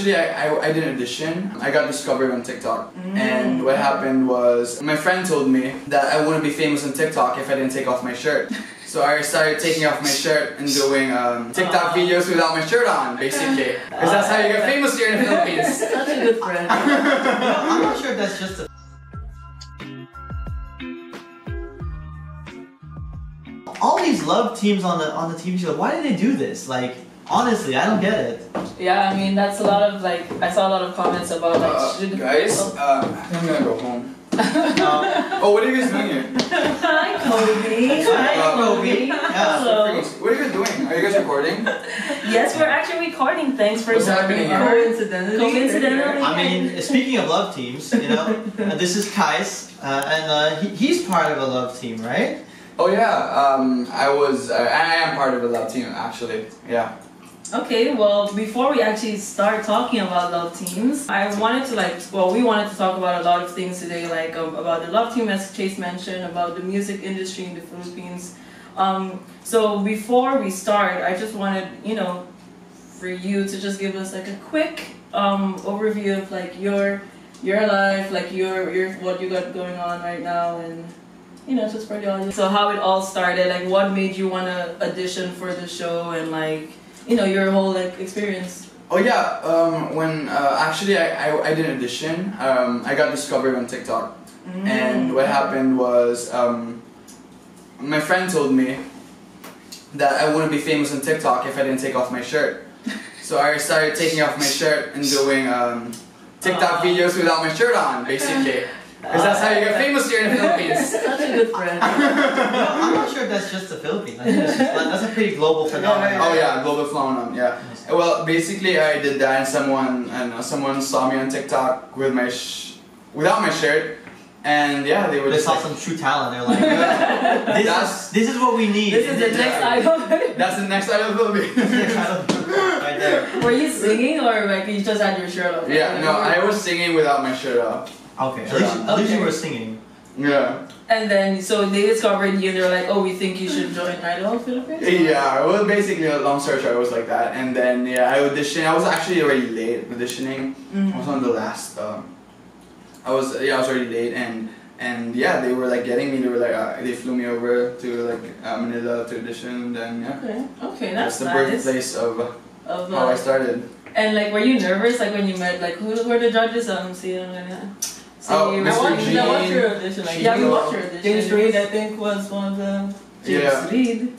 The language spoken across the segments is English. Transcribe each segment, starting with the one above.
Actually, I did an audition. I got discovered on TikTok. And what happened was, my friend told me that I wouldn't be famous on TikTok if I didn't take off my shirt. So I started taking off my shirt and doing TikTok videos without my shirt on, basically. Because that's how you get famous here in the Philippines. Such a good friend. I'm not sure if that's just a... All these love teams on the TV show, why did they do this? Like, honestly, I don't get it. Yeah, I mean, that's a lot of like, I saw a lot of comments about like, guys, I'm gonna go home. Oh, what are you guys doing here? Hi, Kobe. Hi, Kobe. Hello. What are you guys doing? Are you guys recording? Yes, we're actually recording. Thanks for What's happening here? Coincidentally. I mean, speaking of love teams, you know, this is Kice, and he's part of a love team, right? Oh yeah, I am part of a love team actually, yeah. Okay, well, before we actually start talking about love teams, I wanted to we wanted to talk about a lot of things today, like about the love team, as Chase mentioned, about the music industry in the Philippines. So before we start, I just wanted, you know, for you to just give us like a quick overview of like your life, like your what you got going on right now, and you know, just for the audience. So how it all started, like what made you want to audition for the show, and like, you know, your whole like experience. Oh yeah, when actually I did an audition. I got discovered on TikTok. And what happened was, my friend told me that I wouldn't be famous on TikTok if I didn't take off my shirt. So I started taking off my shirt and doing TikTok videos without my shirt on, basically. Because that's how you get famous here in the Philippines. Such a good friend. I'm not sure if that's just the Philippines. I think that's a pretty global phenomenon. Oh yeah, global phenomenon. Yeah. Well, basically, I did that, and someone saw me on TikTok with without my shirt, and yeah, they saw some true talent. They're like, this is what we need. This is the next idol. That's the next idol Philippines. Right there. Were you singing, or like you just had your shirt off? Yeah, no, I was singing without my shirt off. Okay, at least you were singing. Yeah. And then, so they discovered you and they were like, oh, we think you should join Idol Philippines? Yeah, well, basically, a long story short, it was like that. And then, yeah, I auditioned. I was actually already late auditioning. I was on the last, I was already late. And yeah, they were like getting me. They were like, they flew me over to like Manila to audition. Then, yeah. Okay, that's the nice. Birthplace of how I started. And like, were you nervous like when you met, like, who were the judges? Mr. G. I watched your audition. Like, yeah, we watched your audition. James Reid, I think, was one of them. James Reid.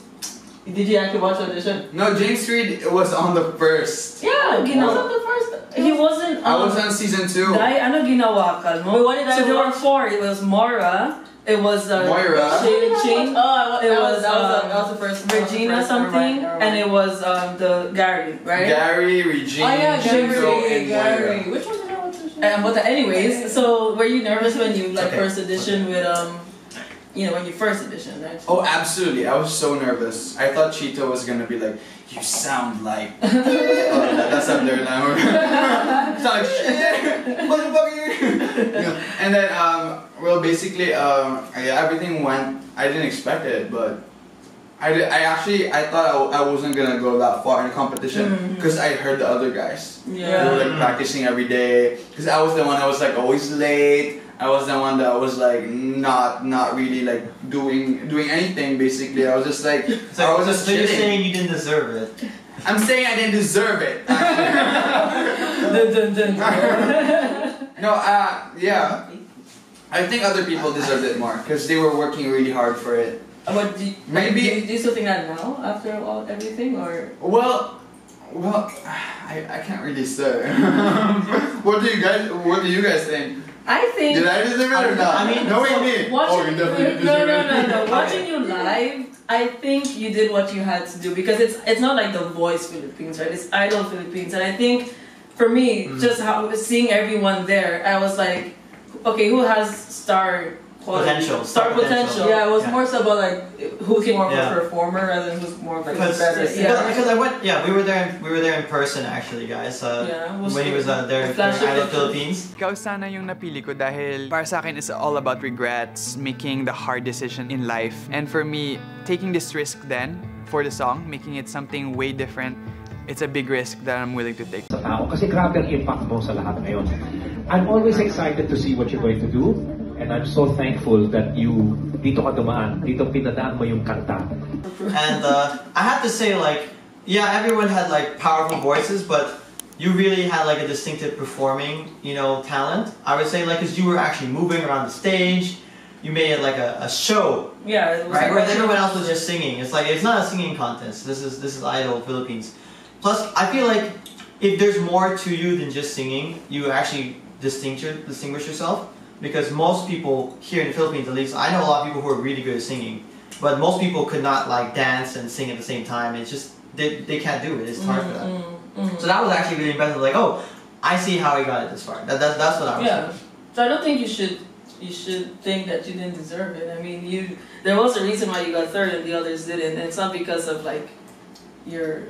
Did you actually watch the audition? No, James Reid was on the first. Yeah, he was on the first. He wasn't. I was on season 2. Ano ginawa ka mo? What did I watch? So there were 4. It was Mora. It was Moira. Ching. That was the first. Regina something, and it was the Gary, right? Gary, Regina, and Gary. Which one did I watch? But anyways, so were you nervous when you like first auditioned with you know, when you first auditioned, right? Oh, absolutely. I was so nervous. I thought Cheeto was gonna be like, you sound like that's up there now. Sound like shit, motherfucker. And then well, basically yeah, everything went. I didn't expect it, but I thought I wasn't gonna go that far in the competition because I heard the other guys. Yeah. They were like practicing every day. Because I was the one that was like always late. I was the one that was like not really like doing anything basically. I was just like I was just. So you're saying you didn't deserve it? I'm saying I didn't deserve it. No, yeah. I think other people deserved it more because they were working really hard for it. But do you still think that now after everything, or? Well, I can't really say. What do you guys think? I think. Did I deserve it or not? I mean, knowing me. You definitely deserve it. No. Watching you live, I think you did what you had to do because it's not like The Voice Philippines, right? It's Idol Philippines, and I think for me, just seeing everyone there, I was like, okay, who has star potential? Yeah, it was more so about like who's more of a performer rather than who's more of like better. Because I went, we were there in person actually, guys. When he was there in Idol Philippines. Ikaw sana yung napili ko dahil para sa akin it's all about regrets, making the hard decision in life. And for me, taking this risk then for the song, making it something way different, it's a big risk that I'm willing to take. Sa tao kasi grabe ang impact mo sa lahat ngayon. I'm always excited to see what you're going to do, and I'm so thankful that dito ka dumaan, dito pinadaan mo yung kanta. And I have to say, like, yeah, everyone had like powerful voices, but you really had like a distinctive performing, talent. I would say, like, because you were actually moving around the stage, you made it like a show. Yeah, it was right. Whereas everyone else was just singing. It's like it's not a singing contest. This is Idol Philippines. Plus, I feel like if there's more to you than just singing, you actually distinguish yourself. Because most people here in the Philippines, at least, I know a lot of people who are really good at singing, but most people could not like dance and sing at the same time. It's just they can't do it. It's hard for them. So that was actually really impressive. Like, oh, I see how he got it this far. That's what I was saying. So I don't think you should think that you didn't deserve it. I mean, there was a reason why you got third and the others didn't, and it's not because of like your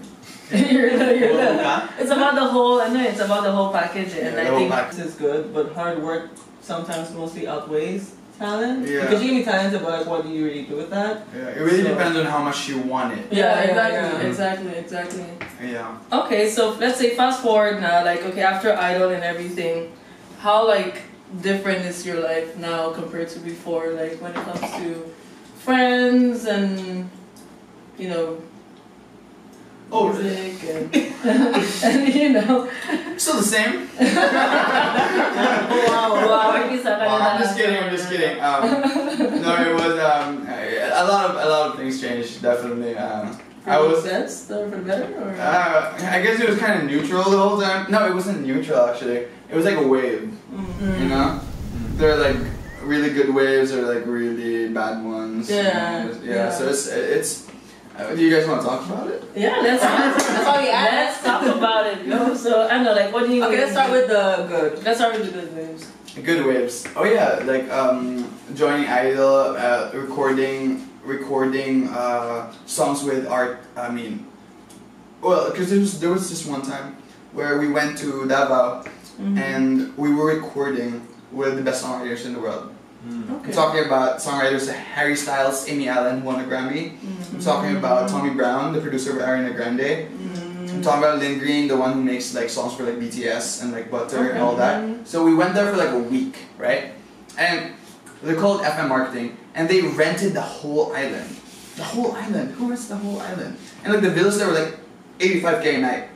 it's about the whole. I know it's about the whole package, and I think this is good, but hard work sometimes mostly outweighs talent. Yeah. Because you can be talented, but like, what do you really do with that? Yeah, it really depends on how much you want it. Yeah, exactly. Yeah. Okay, so let's say fast forward now, like, okay, after Idol and everything, how like different is your life now compared to before? Like when it comes to friends and music and still the same. Wow. I'm just kidding. No, it was a lot of things changed, definitely. For the better, or? I guess it was kind of neutral the whole time. No, it wasn't neutral actually. It was like a wave. There are like really good waves or like really bad ones. Yeah. So it's. Do you guys want to talk about it? Yeah, that's all you ask. Let's talk about it. So I know, like, what do you? Okay, let's start with the good. Let's start with the good waves. Good waves. Oh yeah, like joining Idol, recording songs with art. I mean, well, because there was this one time where we went to Davao and we were recording with the best songwriters in the world. Okay. I'm talking about songwriters Harry Styles, Amy Allen, who won a Grammy. I'm talking about Tommy Brown, the producer of Ariana Grande. I'm talking about Lynn Green, the one who makes like songs for like BTS and like Butter and all that. So we went there for like a week, right? And they're called FM Marketing, and they rented the whole island. The whole island. Who rents the whole island? And like the villas there were like $85K a night.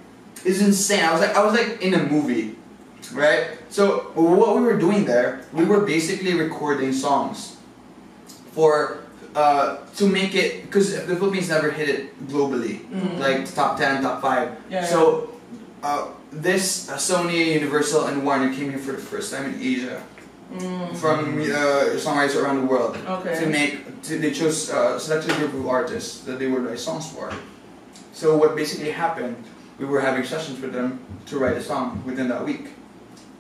It's insane. I was like in a movie. Right? So what we were doing there, we were basically recording songs for to make it, because the Philippines never hit it globally, like top 10, top 5. So this Sony, Universal, and Warner came here for the first time in Asia from songwriters around the world they chose a selected group of artists that they would write songs for. So what basically happened, we were having sessions with them to write a song within that week.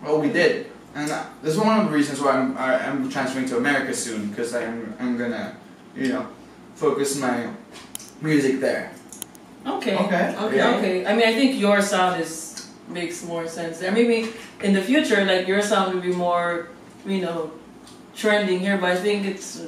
Well, we did, and this is one of the reasons why I'm transferring to America soon, because I'm gonna, focus my music there. Okay. Yeah. I mean, I think your sound makes more sense there. Maybe in the future, like your sound will be more, trending here. But I think it's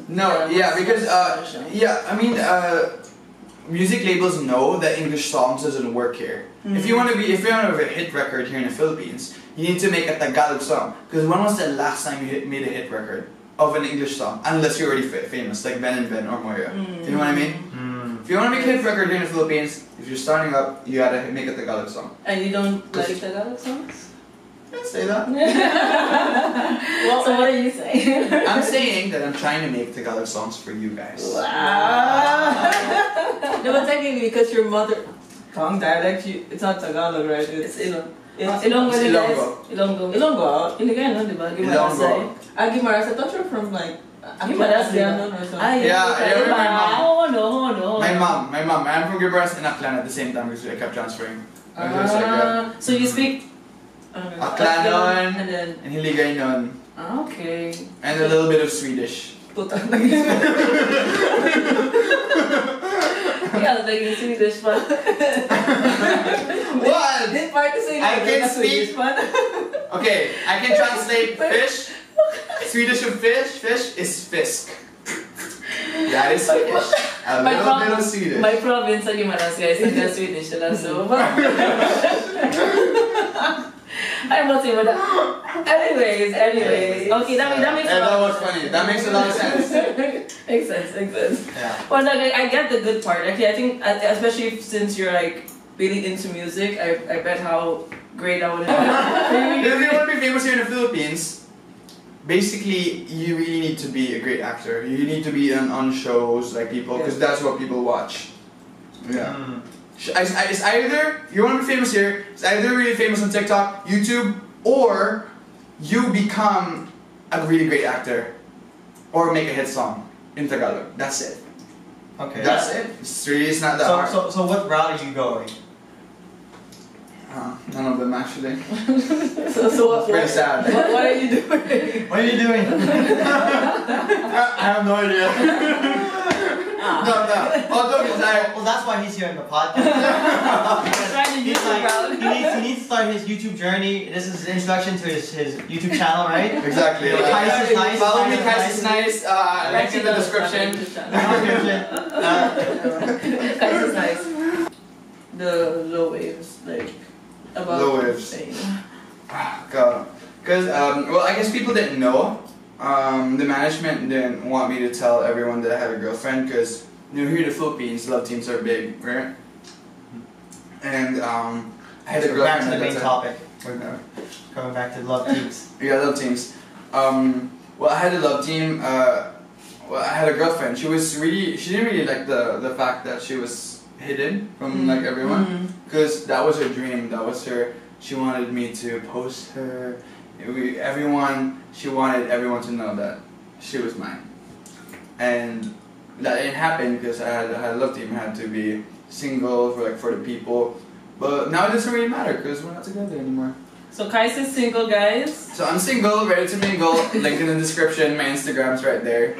music labels know that English songs doesn't work here. If you want to have a hit record here in the Philippines, you need to make a Tagalog song. Because when was the last time you made a hit record of an English song? Unless you're already famous, like Ben and Ben or Moira. You know what I mean? If you want to make a hit record here in the Philippines, if you're starting up, you gotta make a Tagalog song. And you don't like Tagalog songs? I say that. Well, so what are you saying? I'm saying that I'm trying to make Tagalog songs for you guys. Wow. No, but technically, because your mother tongue dialect, it's not Tagalog, right? It's Ilonggo. Ilonggo. Ilonggo, di ba? Guimaras. Guimaras. I thought you were from like Guimaras or something. Yeah. Oh no. My mom. I'm from Guimaras and Aklan at the same time because I kept transferring. So you speak Aklan nun, and Hiligay nun. Okay. And a little bit of Swedish. Yeah, like in Swedish pa. What? This part is in I can speak. Okay, I can translate fish. Swedish of fish is fisk. That is Swedish. A little bit of Swedish. My province sa Guimaras, guys, they're Swedish sila, so... I'm not saying about that. Anyways. Okay, that makes that was funny. That makes a lot of sense. Makes sense. Yeah. Well, like, I get the good part. Actually, I think, especially since you're like really into music, I bet how great I would have. If you want to be famous here in the Philippines, basically you really need to be a great actor. You need to be on shows like people, because that's what people watch. Yeah. It's either you want to be famous here, it's either really famous on TikTok, YouTube, or you become a really great actor, or make a hit song in Tagalog. That's it. Okay. That's it. It's not that hard. So what route are you going? None of them actually. So what? Pretty sad. What are you doing? What are you doing? I have no idea. No. Although it's like, well, that's why he's here in the podcast. He's he needs to start his YouTube journey. This is an introduction to his YouTube channel, right? exactly. Kice is nice. Follow me, Kice is nice. Link in the description. Kice is nice. The low waves, like about Low waves. God. Because well, I guess people didn't know. The management didn't want me to tell everyone that I had a girlfriend, because here in the Philippines, love teams are big, right? And I had a girlfriend. Back to the at main that topic. time. Coming back to love teams. Yeah, love teams. Well, I had a love team. Well, I had a girlfriend. She didn't really like the fact that she was hidden from like everyone, because that was her dream. That was her. She wanted me to post her. She wanted everyone to know that she was mine, and that didn't happen because I had a love team. I had to be single for the people, but now it doesn't really matter because we're not together anymore. So Kice is single, guys. So I'm single, ready to mingle. Link in the description. My Instagram's right there.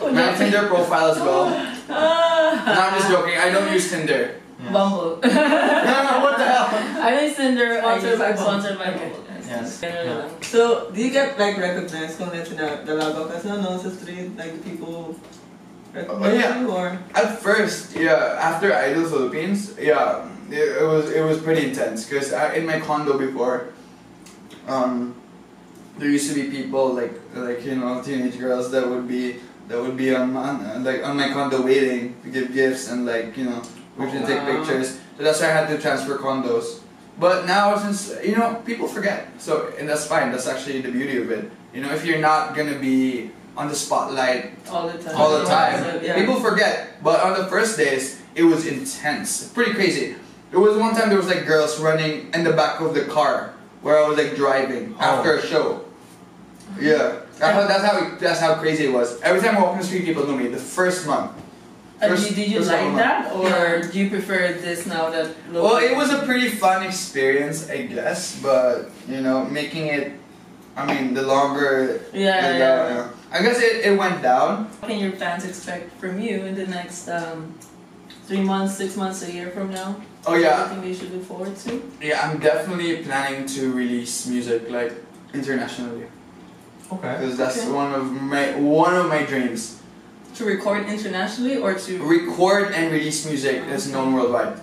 My Tinder profile as well. No, I'm just joking. I don't use Tinder. Yes. Bumble. What the hell? I use Tinder. Sponsored by Bumble. Yes. Yeah. So, do you get like recognized kung nalago ka sa street, like people recognize you or? At first, yeah. After Idol Philippines, yeah, it was pretty intense because in my condo before, there used to be people like teenage girls that would be on my condo waiting to give gifts and we should take pictures. So that's why I had to transfer condos. But now, since people forget, and that's fine. That's actually the beauty of it. If you're not gonna be on the spotlight all the time, Yeah. people forget. But on the first days, it was intense, pretty crazy. There was one time there was like girls running in the back of the car where I was like driving after a show. Yeah, that's how crazy it was. Every time I walk in the street, people know me. The first month. Did you like that, or do you prefer this now that? Well, it was a pretty fun experience, I guess. But making it, the longer. Yeah. I guess it went down. What can your fans expect from you in the next 3 months, 6 months, a year from now? Oh yeah. Anything they should look forward to? Yeah, I'm definitely planning to release music internationally. Okay. Because that's one of my dreams. To record internationally or to record and release music that's known worldwide.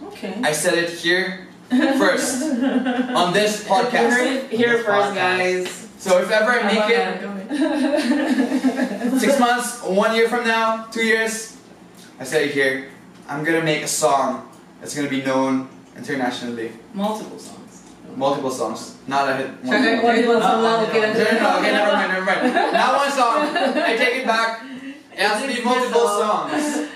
Okay. I said it here first on this podcast. You heard it here first, guys. So if ever I make it 6 months, 1 year from now, 2 years, I said it here. I'm gonna make a song that's gonna be known internationally. Multiple songs. Multiple songs, not a hit. Okay, never mind. Not one song. I take it back. It has to be multiple songs.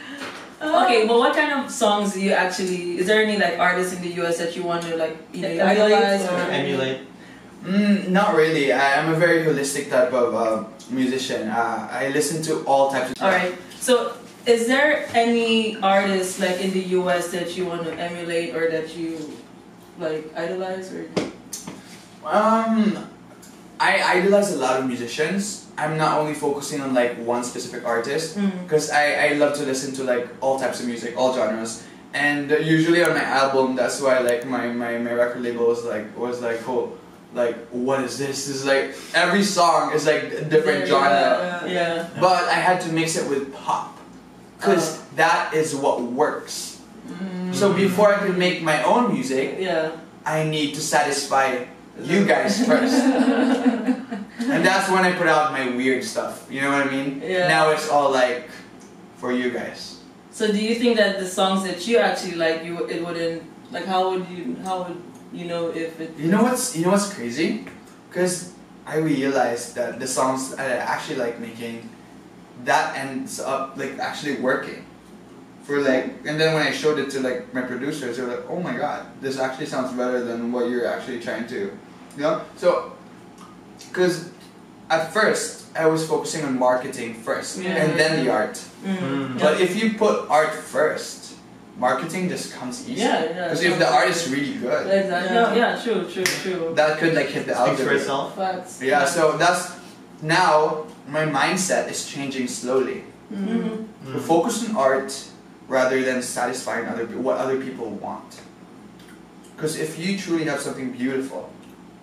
Okay, but what kind of songs do you actually? Is there any artists in the US that you want to idolize or emulate? Not really. I'm a very holistic type of musician. I listen to all types of. All right. So, is there any artist in the US that you want to emulate or that you idolize or? I idolize a lot of musicians. I'm not only focusing on one specific artist because I love to listen to all types of music, all genres, and usually on my album, that's why my record label was oh, what is this? This is every song is a different genre. Yeah. But I had to mix it with pop because that is what works. So before I can make my own music, I need to satisfy you guys first. And that's when I put out my weird stuff. You know what I mean? Yeah. Now it's all like for you guys. So do you think that the songs that you actually like, it wouldn't like? How would you know if it? You know what's crazy? Because I realized that the songs I actually like making, that ends up like actually working. For like, and then when I showed it to like my producers, they were like, "Oh my god, this actually sounds better than what you're actually trying to," you know. So, because at first I was focusing on marketing first, and then the art. But if you put art first, marketing just comes easy. Because if the art is really good, true. that could like hit the Speaks for algorithm. itself. Yeah, so that's now my mindset is changing slowly. To focus on art rather than satisfying what other people want. Because if you truly have something beautiful,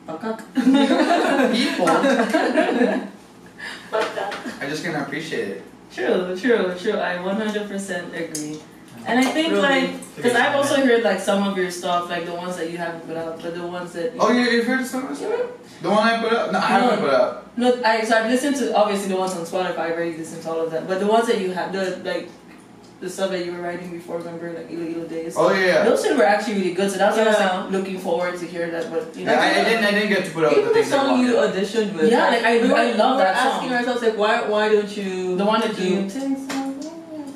people are just gonna appreciate it. True. I 100% agree. And I think because I've also heard like some of your stuff, like the ones that you haven't put out, but the ones that you've heard some of my stuff? The one I put up? No, I haven't put up. No, so I've listened to obviously the ones on Spotify. I've already listened to all of them, but the ones that you have, the stuff that you were writing before, remember, like Illegal Days. Those two were actually really good. So that's why I was like looking forward to hear that. But you know, I didn't get to put out the things I song you wanted. auditioned with. Yeah, like I love that song. Asking ourselves like, why don't you? The one that you.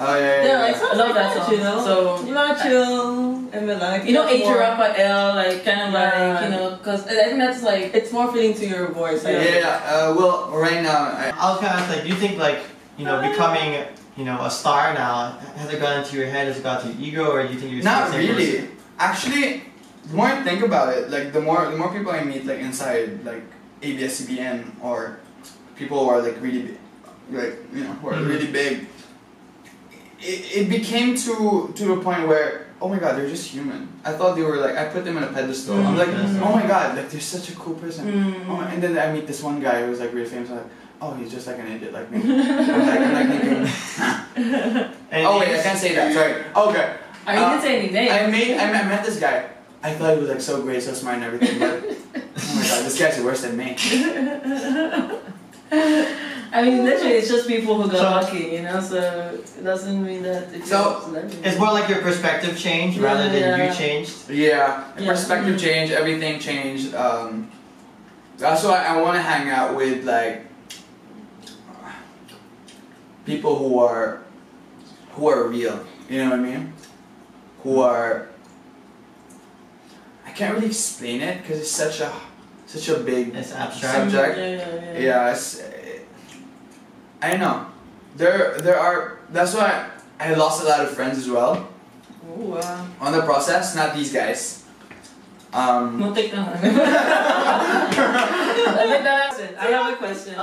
Oh yeah. Like, I love that song. You know? So you want to chill and relax. You know, H-Rapa L, like kind of like because I think that's like it's more fitting to your voice. Well, right now I was kind of ask, like, do you think like becoming a star now, has it gone into your head, has it gone to your ego, or do you think you're not still the same really. person? Actually, the more I think about it, like the more people I meet like inside like ABS-CBN or people who are like really big, like who are really big, it became to the point where, oh my god, they're just human. I thought they were like, I put them in a pedestal. I'm like, oh my god, like they're such a cool person. And then I meet this one guy who was like really famous. I'm like, oh, he's just like an idiot like me. I'm like thinking, oh wait, I can't say that. Sorry. Okay. You didn't say any names. I met this guy. I thought he was like so great, so smart and everything, but oh my god, this guy's worse than me. I mean, literally, it's just people who got lucky, so it doesn't mean that it's more like your perspective changed rather than you changed. Yeah, perspective changed, everything changed. That's why I want to hang out with like people who are real. You know what I mean? Who are. I can't really explain it because it's such a big abstract subject. Yeah, I don't know. There are. That's why I lost a lot of friends as well. Ooh, wow. On the process, not these guys. No, take that. I have a question.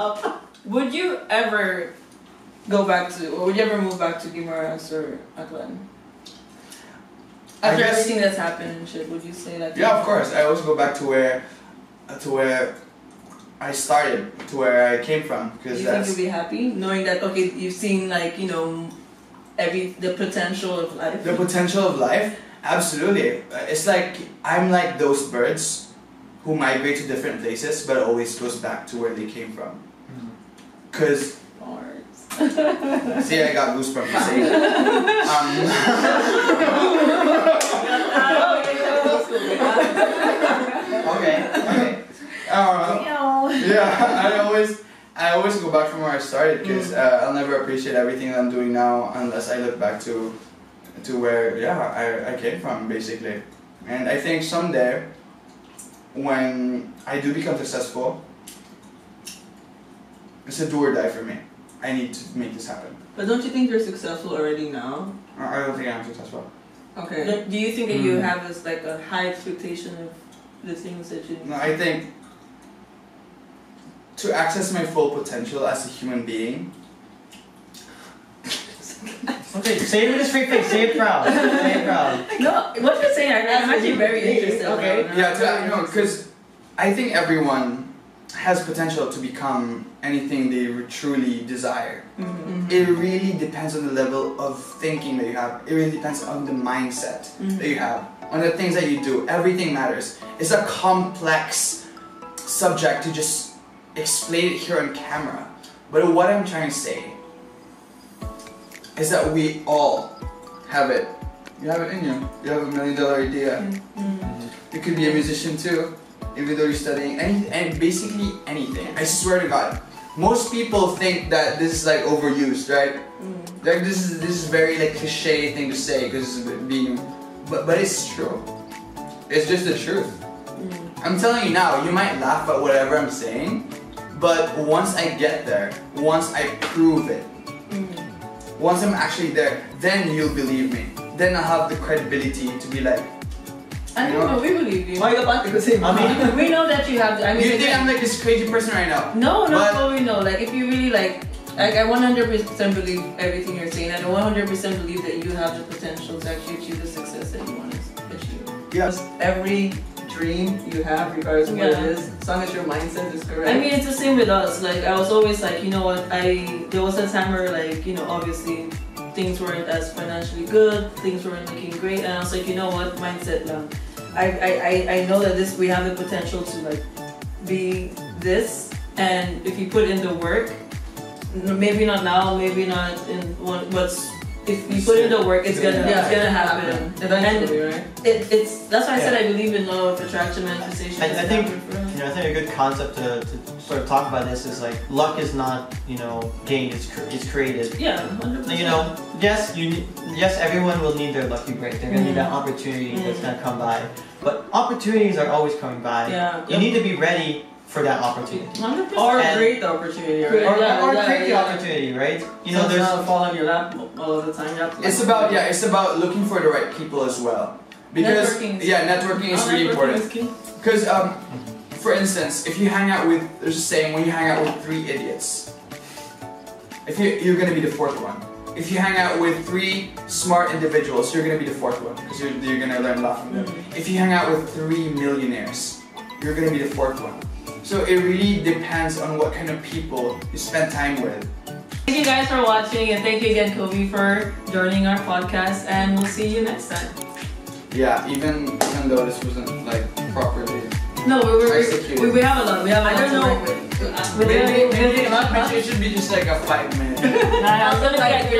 Would you ever move back to Guimaras or Aklan? After everything that's happened and shit, would you say that? Yeah, of course. I always go back to where I started, to where I came from. Because you think you'll be happy knowing that you've seen the potential of life. The potential of life, absolutely. It's like I'm like those birds who migrate to different places, but always goes back to where they came from. Cause see, I got goosebumps to say Okay. Yeah, I always go back from where I started because I'll never appreciate everything that I'm doing now unless I look back to where I came from basically. And I think someday when I do become successful, it's a do or die for me. I need to make this happen. But don't you think you're successful already now? I don't think I'm successful. Okay. Do you think that you have a high expectation of the things that you do? No, I think to access my full potential as a human being. Okay, say it with a straight face, say it proud. Say it proud. No, what you're saying, I'm actually very interested. Okay. Yeah, because I think everyone has potential to become anything they truly desire. It really depends on the level of thinking that you have. It really depends on the mindset that you have, on the things that you do. Everything matters. It's a complex subject to just explain it here on camera. But what I'm trying to say is that we all have it. You have it in you. You have $1 million idea. You could be a musician too, even though you're studying and basically anything. I swear to God, most people think that this is like overused, right? Like this is very like cliche thing to say because it's being, but it's true. It's just the truth. I'm telling you now, you might laugh at whatever I'm saying, but once I get there, once I prove it, once I'm actually there, then you'll believe me. Then I'll have the credibility to be like, I don't know, we believe you. Why you about to say, I mean, we know that you have. I mean, you think I'm like this crazy person right now? No, but we know. Like, if you really like I 100% believe everything you're saying, and I 100% believe that you have the potential to actually achieve the success that you want to achieve. Yes, every dream you have, regardless of what it is, as long as your mindset is correct. I mean, it's the same with us. Like, I was always like, you know what? There was a time where, like, you know, obviously things weren't as financially good, things weren't looking great, and I was like, you know what? Mindset lang. I know that we have the potential to like be this, and if you put in the work, maybe not now, maybe not in one, but if you put in the work, it's gonna happen eventually, right? That's why I said I believe in law of attraction manifestation. I think I think a good concept to sort of talk about this is like luck is not gained, it's created. Yeah, 100%. You know, yes, everyone will need their lucky break. They're gonna need that opportunity that's gonna come by. But opportunities are always coming by. Yeah. You need to be ready for that opportunity. 100%. Or create the opportunity, right? Or create the opportunity, right? You know, there's not fall on your lap all of the time. It's about looking for the right people as well. Because networking is really important. Because for instance, if you hang out with, there's a saying, when you hang out with 3 idiots, if you're gonna be the 4th one. If you hang out with 3 smart individuals, you're gonna be the 4th one because you're gonna learn a lot from them. If you hang out with 3 millionaires, you're gonna be the 4th one. So it really depends on what kind of people you spend time with. Thank you guys for watching, and thank you again, Kobe, for joining our podcast, and we'll see you next time. Yeah, even though this wasn't like properly. No, we have a lot. We have a lot to work with. Maybe it should be just like a 5-minute. I was gonna be like